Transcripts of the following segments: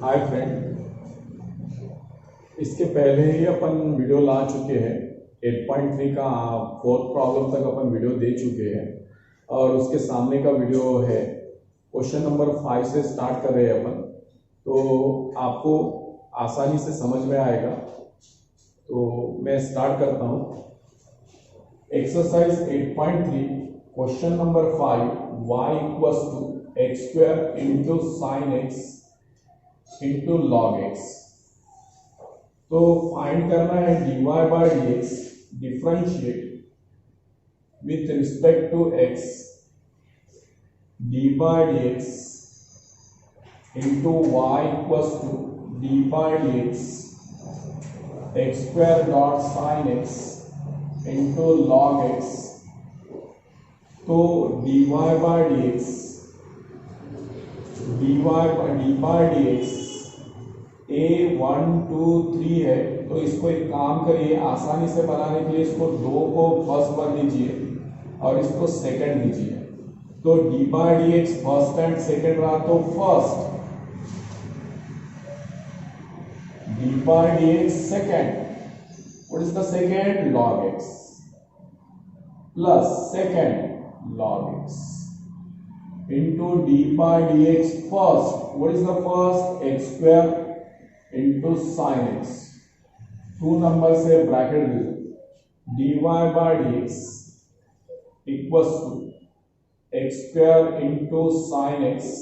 Hi friend, इसके पहले ही अपन video ला चुके हैं। 8.3 का फोर्थ प्रॉब्लम तक अपन वीडियो दे चुके हैं और उसके सामने का वीडियो है। क्वेश्चन नंबर 5 से स्टार्ट कर रहे हैं अपन, तो आपको आसानी से समझ में आएगा। तो मैं स्टार्ट करता हूँ। Exercise 8.3 question number 5, y equals to x square into sine x into log x. तो फाइंड करना है dy by dx, differentiate with respect to x, dy dx into y equals to dy dx x square dot sine x into log x. तो dy by dx a 1 2 3 है। तो इसको एक काम करिए, आसानी से बनाने के लिए इसको 2 को फर्स्ट पर लीजिए और इसको सेकंड लीजिए। तो d by dx first and second रहा, तो first, d by dx second, what is the second, log x, plus second log x into d by dx first, what is the first, x square into sin x, 2 number से bracket दे दो, dy by dx equals to x square into sin x,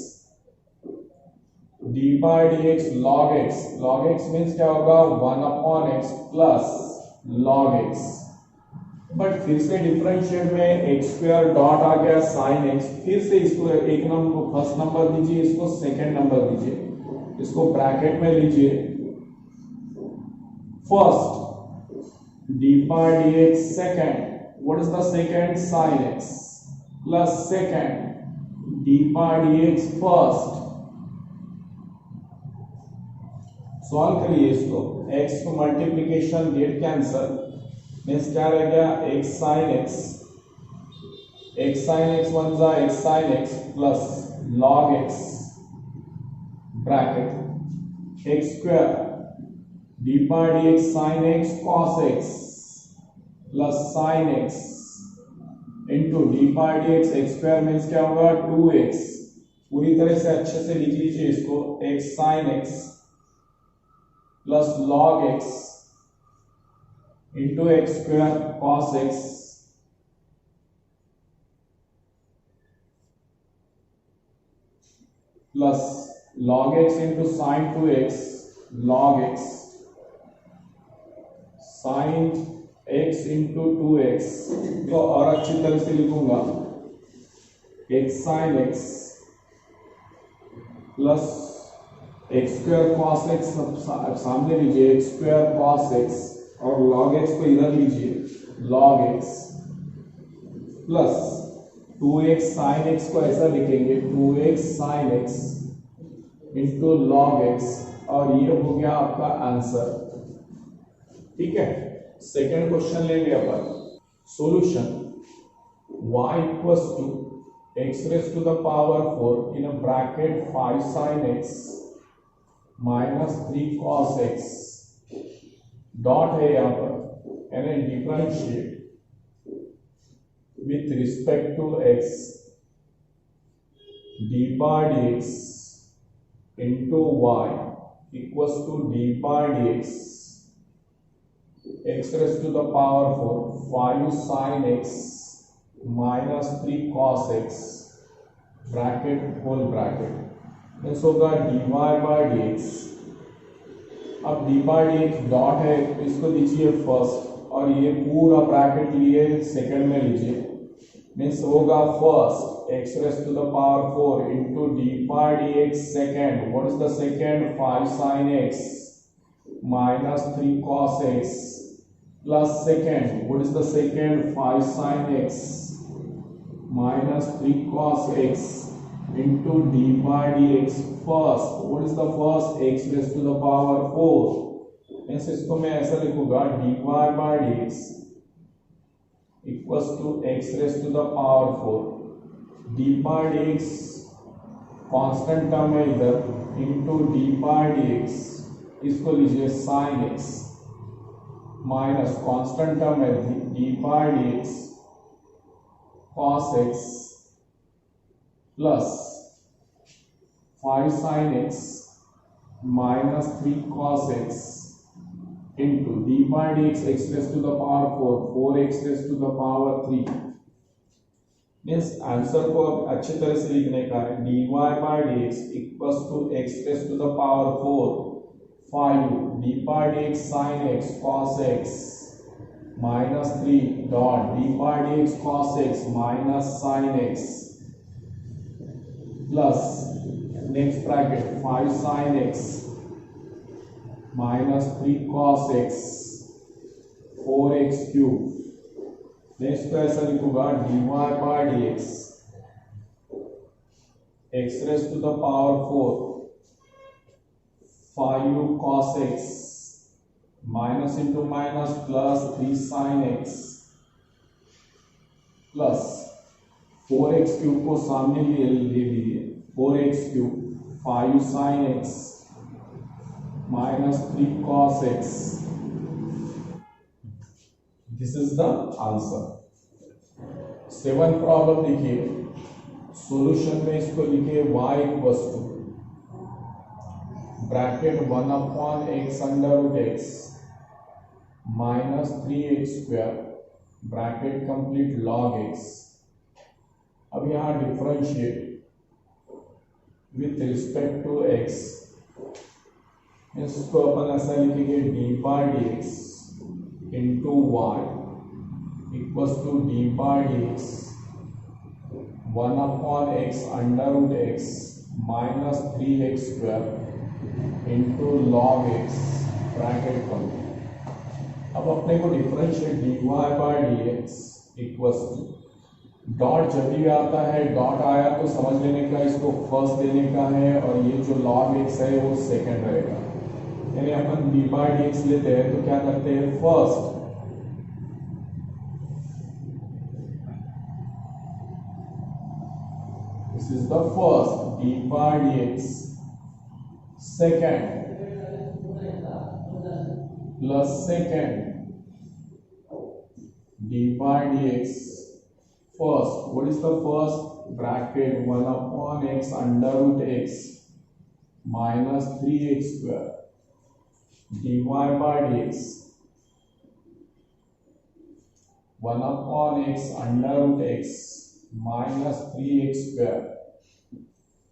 d by dx log x, log x means क्या होगा, 1 upon x plus log x। But फिर से differentiate में x square dot आ गया sine x, फिर से इसको एक नंबर फर्स्ट नंबर दीजिए, इसको सेकंड नंबर दीजिए, इसको ब्रैकेट में लीजिए। First d by dx second, what is the second, sine x, plus second d by dx first. Solve करिए इसको, x को मल्टीप्लिकेशन गेट कैंसल, मीन्स क्या रह गया, x sin x, वन जा x sin x plus log x bracket x square d by dx sin x cos x plus sin x into d by dx x square means क्या होगा, 2x। पूरी तरह से अच्छे से लिख लीजिए इसको, x sin x plus log x into x square cos x plus log x into sin 2x log x sin x into 2x। तो और अच्छी तरह से लिखूंगा, x sin x plus x square cos x, सामने लीजिए x square cos x और log x को इधर लीजिए, log x plus 2x sin x को ऐसा लिखेंगे, 2x sin x into log x, और ये हो गया आपका आंसर। ठीक है, सेकेंड क्वेश्चन लेंगे अपन। Solution y equals to x raise to the power 4 in a bracket 5 sin x minus 3 cos x dot है यहाँ पर, यानी differentiate with respect to x, d by dx into y equals to d by dx x raise to the power 4 5 sin x minus 3 cos x bracket whole bracket, means होगा dy by dx। अब d by dx dot है, इसको लीजिए first और ये पूरा bracket लिए second में लीजिए, मीन्स होगा first x raise to the power 4 into d by dx second, what is the second, 5 sin x minus 3 cos x plus second, what is the second, 5 sin x minus 3 cos x into d by dx first, what is the first, x raised to the power 4, means इसको मैं ऐसा लिखूंगा, dy by dx equals to x raised to the power 4, d by dx constant term है इधर into d by d x, इसको लीजिए sine x, minus constant term है d by d x cos x plus 5 sin x minus 3 cos x into d by dx x raised to the power 4 4x raised to the power 3 means answer को अब अच्छी तरह से लिखने का है dy by dx equals to x raised to the power 4 5 d by dx sin x cos x minus 3 dot d by dx cos x minus sin x plus next bracket 5 sin x minus 3 cos x 4x cube, next तो ऐसा लिखूंगा dy by dx x raised to the power 4 5 cos x minus into minus plus 3 sin x plus 4x cube को सामने ले लीजिए 4x cube 5 sin x minus 3 cos x. This is the answer. 7 problem देखिए, solution में इसको लिखिए y equals to bracket 1 upon x under root x minus 3x square bracket complete log x. अब यहाँ differentiate with respect to x, इसको अपन ऐसा लिखेंगे d by d x into y equals to d by d x 1 upon x under root x minus 3x square into log x bracket complete. अब अपने को differentiate d y by d x equals to dot जब भी आता है, dot आया तो समझ लेने का इसको फर्स्ट देने का है और ये जो लॉग एक्स है वो सेकंड रहेगा. यानी अपन डी बाई डी एक्स लेते हैं तो क्या करते हैं first this is the first d by d x second plus second d by d x first. What is the first bracket 1 upon x under root x minus 3x square dy by dx 1 upon x under root x minus 3x square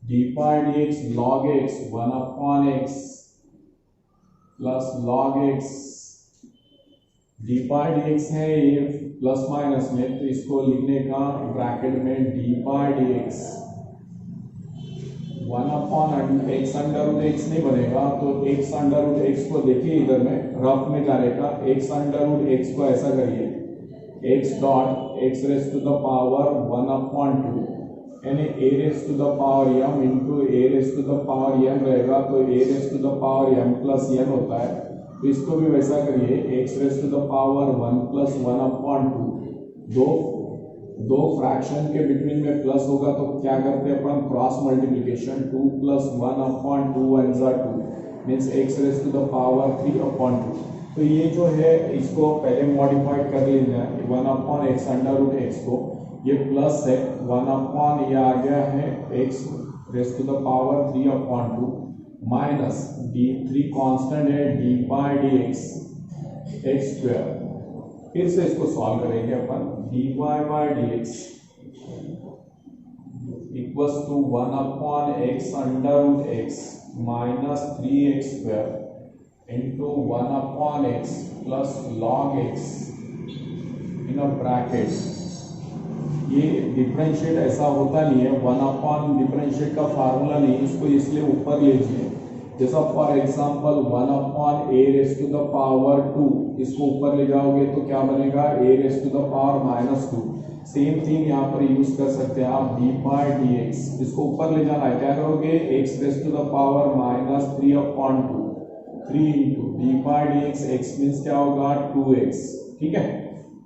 dy by dx log x 1 upon x plus log x dy by dx है ये plus minus में, तो इसको लिखने का bracket में dy by dx 1 upon x under root x नहीं बनेगा तो एक्स अंडर रूट एक्स को देखिए इधर में रफ में जाने का एक्स अंडर रूट एक्स को ऐसा करिए x dot x raise to the power 1 upon 2 यानी a raise to the power m into a raise to the power m रहेगा तो a raise to the power m plus n होता है. तो इसको भी वैसा करिए x raise to the power 1 plus 1 upon 2 दो फ्रैक्शन के बिटवीन में प्लस होगा तो क्या करते हैं अपन क्रॉस मल्टीप्लिकेशन 2 प्लस 1 अपॉन 2 1 जा 2 means x raise to the power 3 upon 2. तो ये जो है इसको पहले मॉडिफाइड कर लेना है 1 upon x under root x को, ये प्लस है 1 अपॉन ये आ गया है x raise to the power 3 upon 2 minus d 3 constant है d by d x x square. फिर से इसको सॉल्व करेंगे अपन dy by dx equals to 1 upon x under root x minus 3x square into 1 upon x plus log x in a bracket. ये differentiate ऐसा होता नहीं है, 1 अपॉन डिफरेंशिएट का फार्मूला नहीं, इसको इसलिए ऊपर लीजिए. जैसा for example 1 upon a raise to the power 2 इसको ऊपर ले जाओगे तो क्या बनेगा a raise to the power minus 2. Same thing यहाँ पर यूज कर सकते हैं आप डी बाई डी एक्स, इसको ऊपर ले जाना है क्या करोगे x raise to the power minus 3 upon 2 3 into d by d x x means क्या होगा 2x. ठीक है,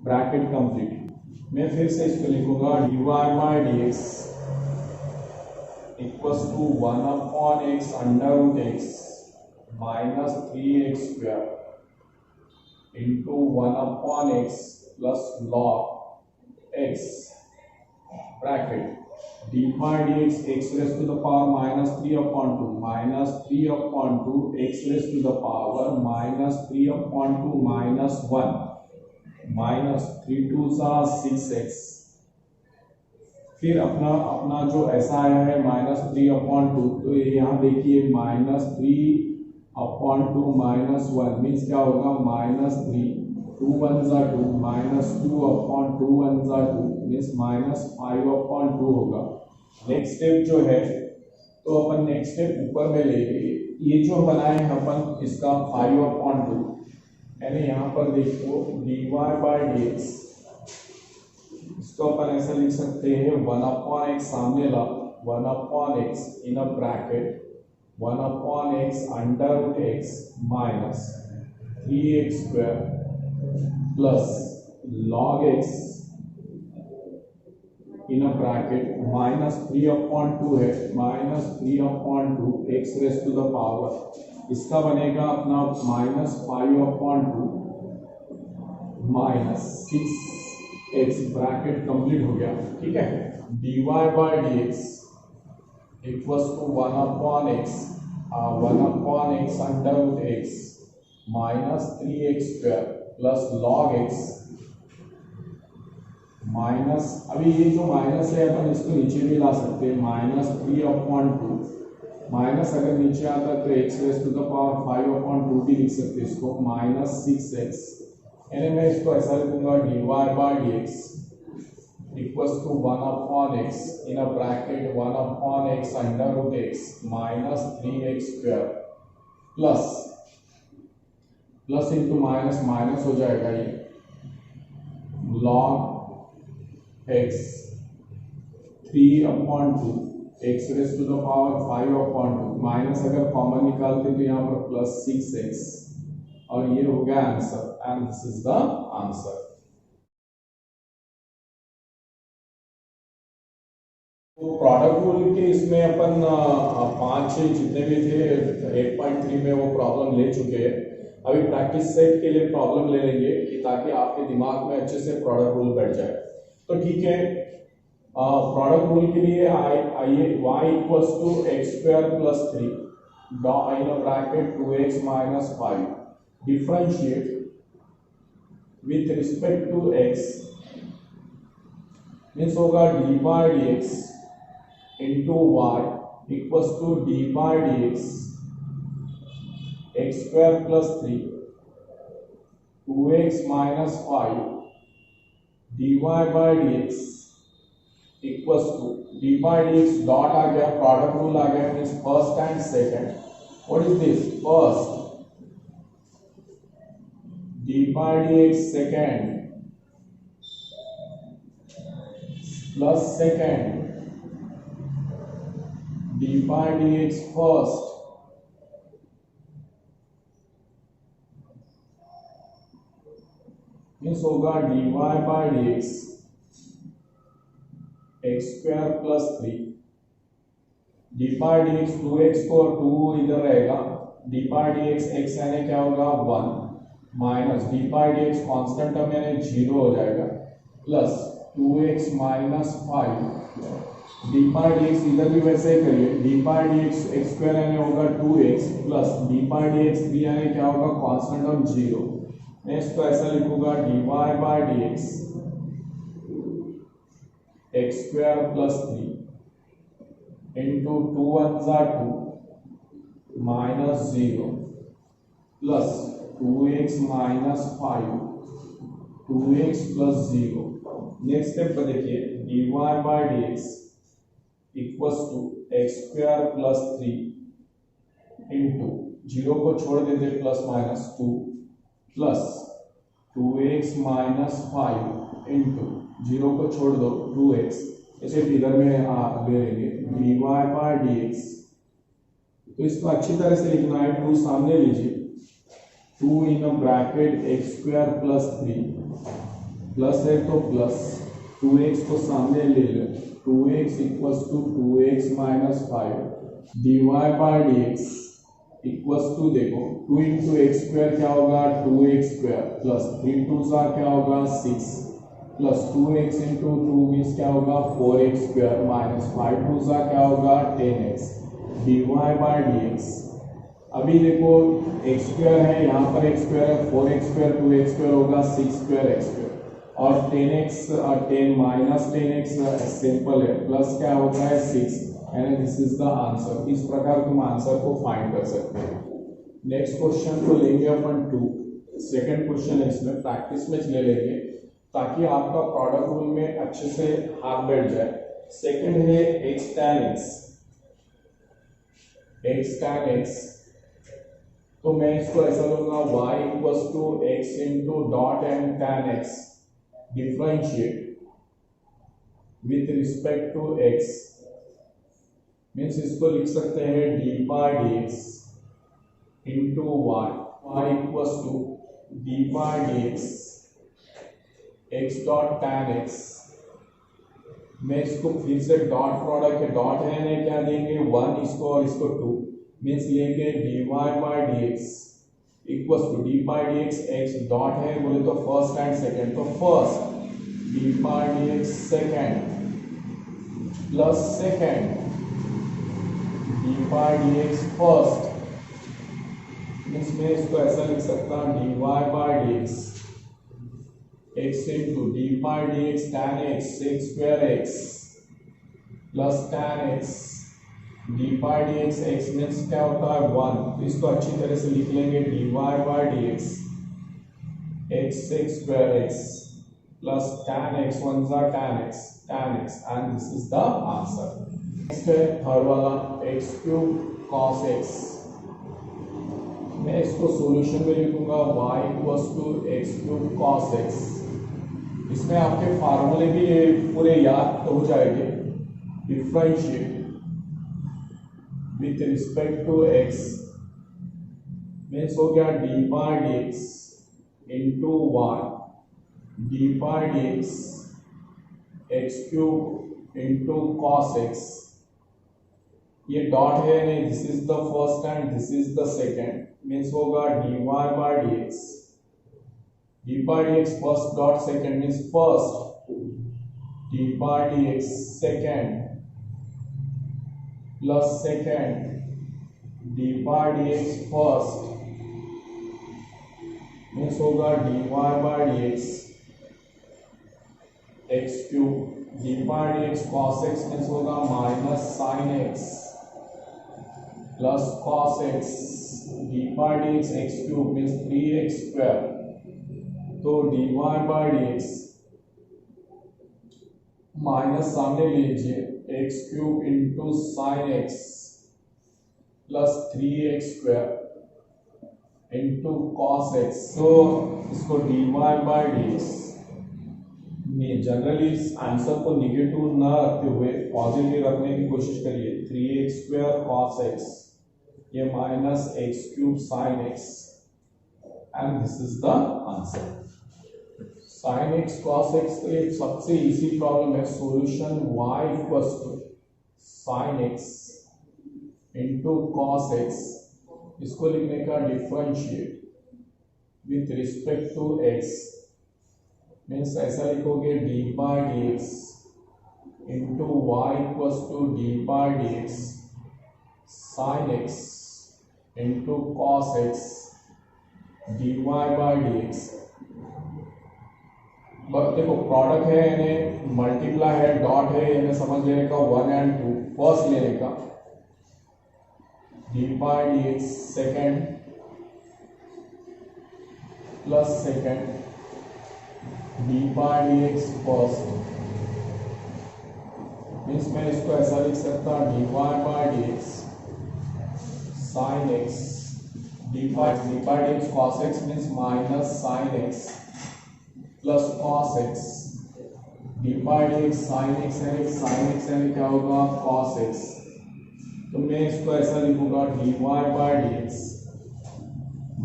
ब्रैकेट कंप्लीट. मैं फिर से इसको लिखूंगा dy by d x equals to 1/x under root x minus 3x square into 1/x plus log x bracket d by dx x raised to the power minus 3/2 minus 3/2 x raised to the power minus 3/2 minus 1 minus 3 2s are 6x। फिर अपना जो ऐसा आया है -3/2, तो यहाँ देखिए -3/2 minus 1 means क्या होगा -3 2 1s are 2 minus 2/2 1s are 2 means -5/2 होगा। नेक्स्ट स्टेप जो है तो अपन नेक्स्ट स्टेप ऊपर में लेंगे, ये जो बनाए हैं अपन इसका 5/2 यानी यहाँ पर देखो dy by dx, इसको अपन ऐसा लिख सकते हैं 1/x सामने ला 1/x in a bracket 1/x under root x minus 3x square plus log x in a bracket minus 3/2 है -3/2 x raise to the power, इसका बनेगा अपना -5/2 माइनस 6x ब्रैकेट कंप्लीट हो गया। ठीक है, dy by dx equals to 1/x under root x minus 3x square plus log x minus, अभी ये जो माइनस है अपन इसको नीचे भी ला सकते हैं -3/2 माइनस अगर नीचे आता तो x raise to the power 5/2 भी लिख सकते हैं इसको -6x, यानी मैं इसको ऐसा लिखूंगा dy by dx equals to 1/x in a bracket 1/x under root x minus 3x square plus into minus minus हो जाएगा ये log x 3/2 x raise to the power 5/2 minus अगर कॉमन निकालते तो यहाँ पर प्लस 6x और ये हो गया answer, and this is the answer. तो प्रोडक्ट रूल के इसमें अपन 5 जितने भी थे 8.3 में वो प्रॉब्लम ले चुके हैं। अभी प्रैक्टिस सेट के लिए प्रॉब्लम ले लेंगे कि ताकि आपके दिमाग में अच्छे से प्रोडक्ट रूल बैठ जाए। तो ठीक है, प्रोडक्ट रूल के लिए आइए y equals to x square plus 3 in a bracket 2x minus 5 differentiate with respect to x means होगा dy by dx into y equals to dy by dx x square plus 3 2x minus 5 dy by dx equals to dy by dx dot आ गया, product rule आ गया means first and second. What is this first dy by dx second plus second dy by dx first means होगा dy by dx x square plus 3 dy by dx 2x को 2 इधर रहेगा dy by dx x यानी क्या होगा 1 minus dy by dx constant term यानी 0 हो जाएगा plus 2x minus 5 dy by dx इधर भी वैसे ही करिए dy by dx x square यानी होगा 2x plus dy by dx 3 यानी क्या होगा कांस्टेंट टर्म 0। मैं इसको ऐसा लिखूंगा dy by dx x square plus 3 into 2 1s are 2 minus 0 plus 2x minus 5 2x plus 0। Next step पर देखिए dy by dx equals to x square plus 3 into 0 को छोड़ देते plus minus 2 plus 2x minus 5 into 0 को छोड़ दो 2x, इसे figure में ले लेंगे dy by dx। तो इसको अच्छी तरह से लिखना है, 2 सामने लीजिए 2 in a bracket x square plus 3 plus है तो प्लस 2x को सामने ले लो 2x equals to 2x minus 5 dy by dx equals to देखो 2 इंटू एक्स स्क्वायर क्या होगा 2x स्क्वायर प्लस 3 टू सा क्या होगा 6 प्लस 2x इंटू 2 मीन्स क्या होगा 4x स्क्वायर माइनस 5 टू सा क्या होगा 10x dy बाय dx। अभी देखो x स्क्वायर है, यहाँ पर x स्क्वायर है, 4x स्क्वायर 2x स्क्वायर होगा 6 स्क्वायर x स्क्वायर और 10x और 10 माइनस 10x सिंपल है प्लस क्या होता है 6 यानी दिस इज द आंसर। इस प्रकार तुम आंसर को फाइंड कर सकते हो। नेक्स्ट क्वेश्चन को लेंगे अपन 2, सेकंड क्वेश्चन है, इसमें प्रैक्टिस में ले लेंगे ताकि आपका प्रोडक्ट रूल में अच्छे से हाथ बैठ जाए। सेकंड है x tan x, तो मैं इसको ऐसा लूंगा y equals to x into dot and tan x differentiate with respect to x means इसको लिख सकते हैं d by d x into y equals to d by d x x dot tan x. मैं इसको फिर से dot product है, dot है ना क्या देंगे 1 इसको और इसको 2 मीन्स लेंगे d y by d x equals to d by d x x dot है बोले तो फर्स्ट एंड सेकेंड, तो first d by d x second plus second d by d x first means मैं इसको ऐसा लिख सकता हूँ d y by d x x into d by d x tan x x square x plus tan x d by d x x means क्या होता है 1, तो इसको अच्छी तरह से लिख लेंगे d y by d x x x square x plus tan x 1 जा tan x and this is the answer. Next है थर्ड वाला एक्स क्यूब कॉस एक्स, मैं इसको सॉल्यूशन में लिखूंगा y equals to x cube cos x. इसमें आपके फार्मूले भी ये पूरे याद हो जाएंगे। Differentiate with respect to x means हो गया d by d x into y d by d x x cube into cos x. ये डॉट है नहीं, this is the first and this is the second means होगा d y by d x first dot second means first d by d x second plus second d by d x first means होगा d y by d x x cube d by d x cos x means होगा minus sine x plus cos x dy dx x cube means 3x square, तो dy by dx minus सामने लीजिए x cube into sine x plus 3x square into cos x, तो इसको dy by dx generally इस answer को negative न रखते हुए पॉजिटिव रखने की कोशिश करिए। 3x स्क्वायर कॉस एक्स ये minus x cube sine x and this is the answer. Sine x cos x के लिए सबसे इजी प्रॉब्लम है solution y equals to sign x into cos x, इसको लिखने का differentiate with respect to x means ऐसा लिखोगे d by d x into y equals to d by d x sine x into cos x d y by d x. देखो product है यानी multiply है, dot है यानी समझ लेने का 1 एंड 2 फर्स्ट लेने का d by d x second plus second d by d x first means मैं इसको ऐसा लिख सकता हूँ d y by d x sine x d by d x cos x means minus sine x plus cos x d by d x sine x यानी क्या होगा cos x, तो मैं इसको ऐसा लिखूंगा d y by d x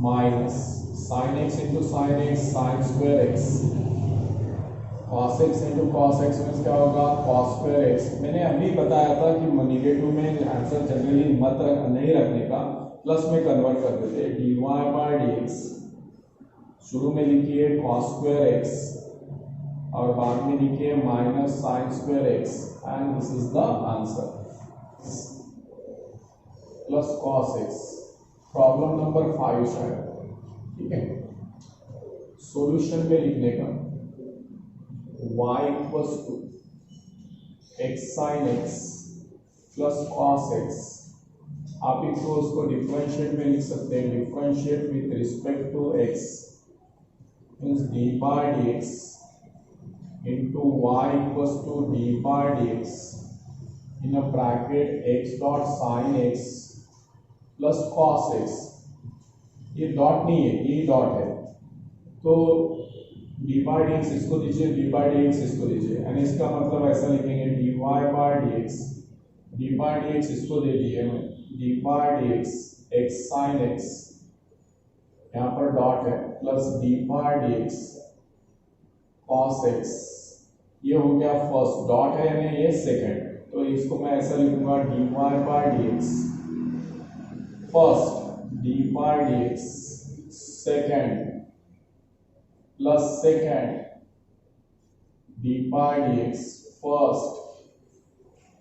minus sine x into sine x sine square x cos x into cos x means क्या होगा cos स्क्वायर x। मैंने अभी बताया था कि निगेटिव में आंसर जनरली मत नहीं रखने का, प्लस में कन्वर्ट कर देते। dy बाय dx शुरू में लिखिए cos स्क्वायर x और बाद में लिखिए minus sine square x and this is the answer plus cos x। Problem number 5 शायद, ठीक है। सॉल्यूशन में लिखने का y equals to x sine x plus cos x। आप इसको डिफरेंशिएट में लिख सकते हैं, differentiate with respect to x means d by dx into y equals to d by dx in a bracket x dot sine x plus cos x। ये dot नहीं है, ये डॉट है, तो डी बाई डी एक्स इसको दीजिए, D by d x इसको दीजिए, यानी इसका मतलब ऐसा लिखेंगे d y by d x, d by d x इसको दे दिए मैं, d by d x x sine x, यहाँ पर डॉट है, plus d by d x cos x. ये हो गया फर्स्ट, डॉट है यानी ये सेकेंड, तो इसको मैं ऐसा लिखूंगा d y by d x first, d by d x second plus second d by d x first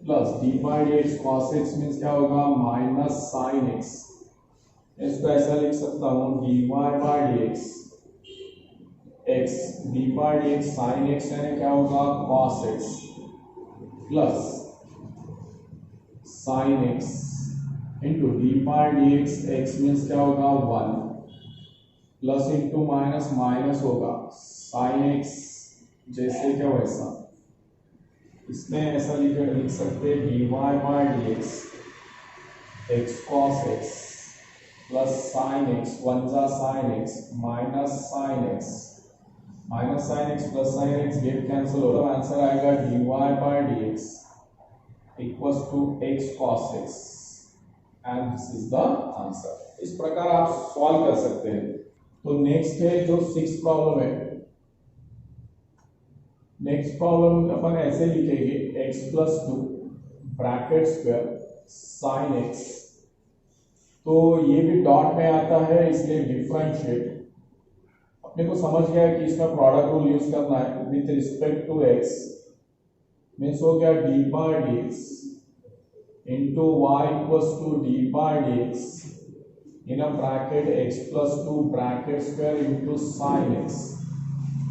plus d by d x cos x means क्या होगा माइनस साइन एक्स। इसको ऐसा लिख सकता हूँ d y by d x x d by d x sine x यानी क्या होगा cos x plus sine x into d by d x x means क्या होगा 1 प्लस इंटू माइनस माइनस होगा साइन एक्स जैसे क्या वैसा। इसमें ऐसा लिख सकते हैं d y by d x x cos x plus sine x 1 जा sine x minus sine x plus sine x gate cancel हो रहा है, आंसर आएगा d y by d x equals to x cos x and this is the answer. इस प्रकार आप solve कर सकते हैं। तो नेक्स्ट है जो 6 प्रॉब्लम है, नेक्स्ट प्रॉब्लम अपन ऐसे लिखेंगे x plus 2 bracket square sine x। तो ये भी डॉट में आता है इसलिए डिफरेंशिएट अपने को समझ गया कि इसमें प्रोडक्ट रूल यूज करना है with respect to x means हो गया d by d x into y equals to d by d x in a bracket x plus 2 bracket square into sine x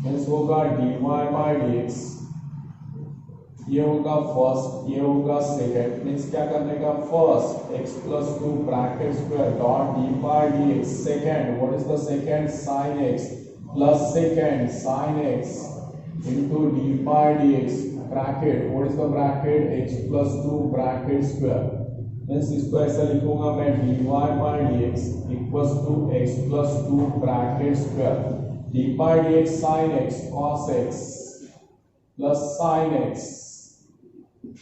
means होगा d y by d x. ये होगा first, ये होगा second, means क्या करने का first x plus 2 bracket square dot d by d x second, what is the second sine x plus second sine x into d by d x bracket, what is the bracket x plus 2 bracket square means इसको ऐसा लिखूंगा मैं d y by d x equals to x plus 2 bracket square d by d x sine x cos x plus sine x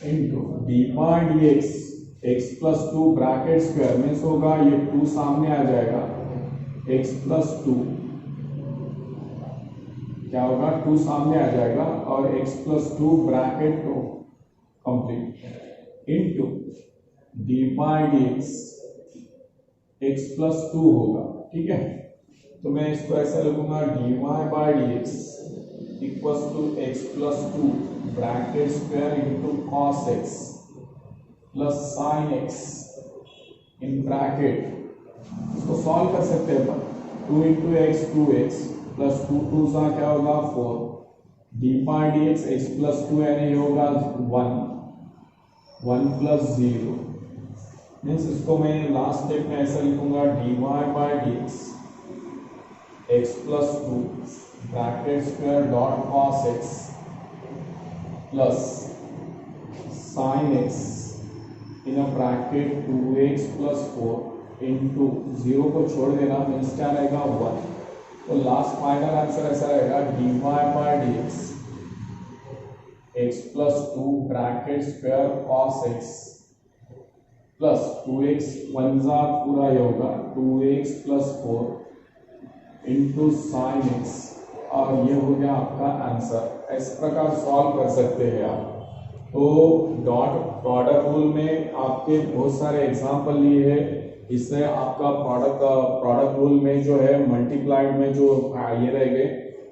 into d by d x x plus 2 bracket square means होगा ये 2 सामने आ जाएगा x plus 2 क्या होगा 2 सामने आ जाएगा और x plus 2 bracket को complete into d by d x plus 2 होगा, ठीक है। तो मैं इसको ऐसा लिखूंगा d y by d x equals to x plus 2 bracket square into cos x plus sine x in bracket. इसको सॉल्व कर सकते हैं 2 इंटू एक्स 2x प्लस 2 2 सा क्या होगा 4 D by d x x plus 2 यानी ये होगा 1 प्लस 0 मीन्स इसको मैं लास्ट स्टेप में ऐसा लिखूंगा d y by d x plus 2 bracket square dot cos x plus sine x in a bracket 2x plus 4 into 0 को छोड़ देना मीन्स क्या रहेगा 1। तो लास्ट फाइनल आंसर ऐसा रहेगा d y by d x plus 2 bracket square cos x plus 2x 1 जा पूरा ये होगा 2x plus 4 into sine x और ये हो गया आपका आंसर। इस प्रकार सॉल्व कर सकते हैं आप। तो डॉट प्रोडक्ट रूल में आपके बहुत सारे एग्जाम्पल लिए हैं, इससे आपका प्रोडक्ट रूल में जो है मल्टीप्लाइड में जो ये रहेंगे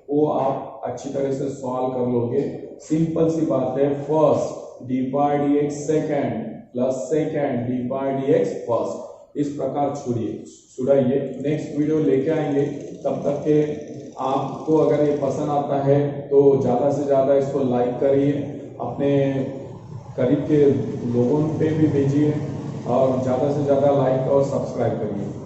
वो आप अच्छी तरह से सॉल्व कर लोगे। सिंपल सी बात है, first d by d x second plus second d by d x first, इस प्रकार छुड़ाइए। नेक्स्ट वीडियो लेके आएंगे, तब तक के आपको अगर ये पसंद आता है तो ज़्यादा से ज़्यादा इसको लाइक करिए, अपने करीब के लोगों पे भी भेजिए और ज़्यादा से ज़्यादा लाइक और सब्सक्राइब करिए।